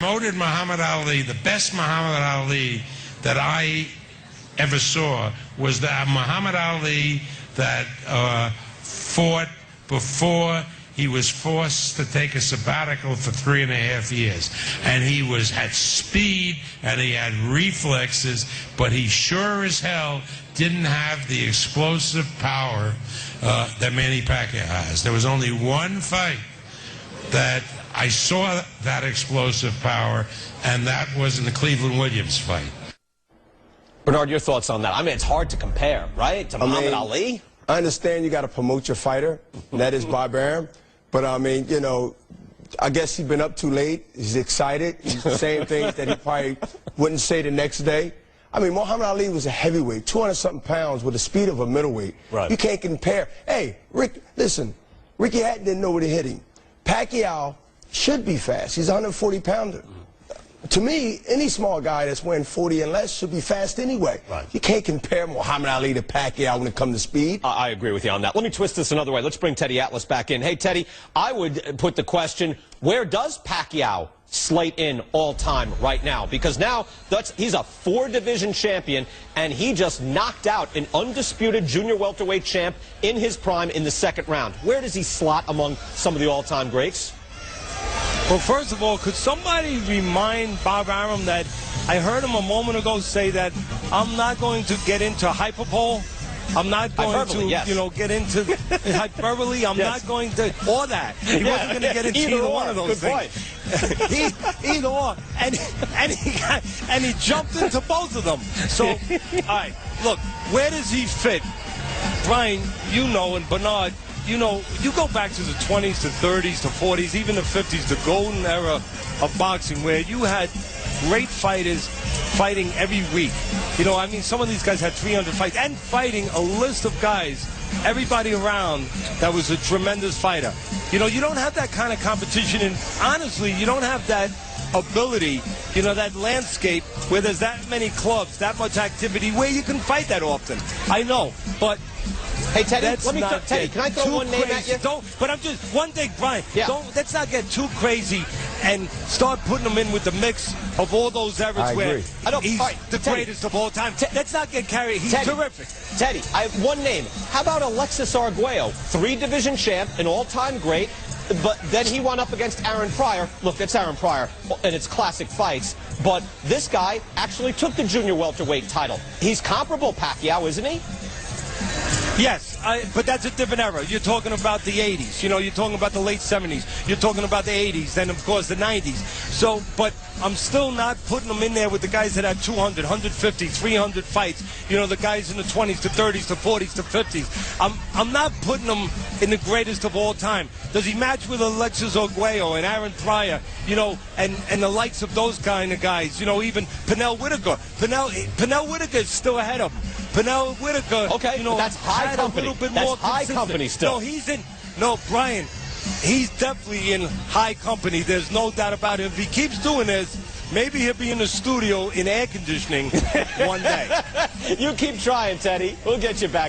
Promoted Muhammad Ali. The best Muhammad Ali that I ever saw was the Muhammad Ali that fought before he was forced to take a sabbatical for 3.5 years. And he had speed and he had reflexes, but he sure as hell didn't have the explosive power that Manny Pacquiao has. There was only one fight that I saw that explosive power, and that was in the Cleveland Williams fight. Bernard, your thoughts on that? I mean, it's hard to compare, right, to Muhammad Ali? I understand you got to promote your fighter. That is barbarian. But, I mean, you know, I guess he's been up too late. He's excited. He's saying things that he probably wouldn't say the next day. I mean, Muhammad Ali was a heavyweight, 200-something pounds with the speed of a middleweight. Right. You can't compare. Hey, Rick, listen, Ricky Hatton didn't know where to hit him. Pacquiao should be fast. He's a 140-pounder. To me, any small guy that's weighing 40 and less should be fast anyway. Right. You can't compare Muhammad Ali to Pacquiao when it comes to speed. I agree with you on that. Let me twist this another way. Let's bring Teddy Atlas back in. Hey, Teddy, I would put the question, where does Pacquiao slate in all-time right now? Because now he's a 4-division champion, and he just knocked out an undisputed junior welterweight champ in his prime in the 2nd round. Where does he slot among some of the all-time greats? Well, first of all, could somebody remind Bob Arum that I heard him a moment ago say that I'm not going to get into hyperbole. I'm not going to, yes. you know, get into hyperbole. I'm not going to, or that. He wasn't going to get into either one of those things. Either or. And he jumped into both of them. So, all right, look, where does he fit? Brian, you know, and Bernard, you know, you go back to the 20s, the 30s, the 40s, even the 50s, the golden era of boxing, where you had great fighters fighting every week. You know, I mean, some of these guys had 300 fights and fighting a list of guys, everybody around that was a tremendous fighter. You know, you don't have that kind of competition, and honestly, you don't have that ability, you know, that landscape where there's that many clubs, that much activity, where you can fight that often. I know, but hey, Teddy, Teddy, can I throw one name at you? But I'm just, one thing, Brian, yeah. Let's not get too crazy and start putting him in with the mix of all those efforts where he's the greatest of all time. Let's not get carried. He's terrific. Teddy, I have one name. How about Alexis Arguello, 3-division champ, an all-time great, but then he went up against Aaron Pryor. Look, it's Aaron Pryor, and it's classic fights, but this guy actually took the junior welterweight title. He's comparable, Pacquiao, isn't he? Yes, but that's a different era. You're talking about the 80s. You know, you're talking about the late 70s. You're talking about the 80s, then, of course, the 90s. So, but I'm still not putting them in there with the guys that had 200, 150, 300 fights. You know, the guys in the 20s, the 30s, the 40s, the 50s. I'm not putting them in the greatest of all time. Does he match with Alexis Arguello and Aaron Pryor, you know, and the likes of those kind of guys? You know, even Pernell Whitaker. Pernell Whitaker is still ahead of him. Pernell Whitaker, okay, you know, that's high company. That's high company still. No, he's in. No, Brian, he's definitely in high company. There's no doubt about it. If he keeps doing this, maybe he'll be in the studio in air conditioning one day. You keep trying, Teddy. We'll get you back.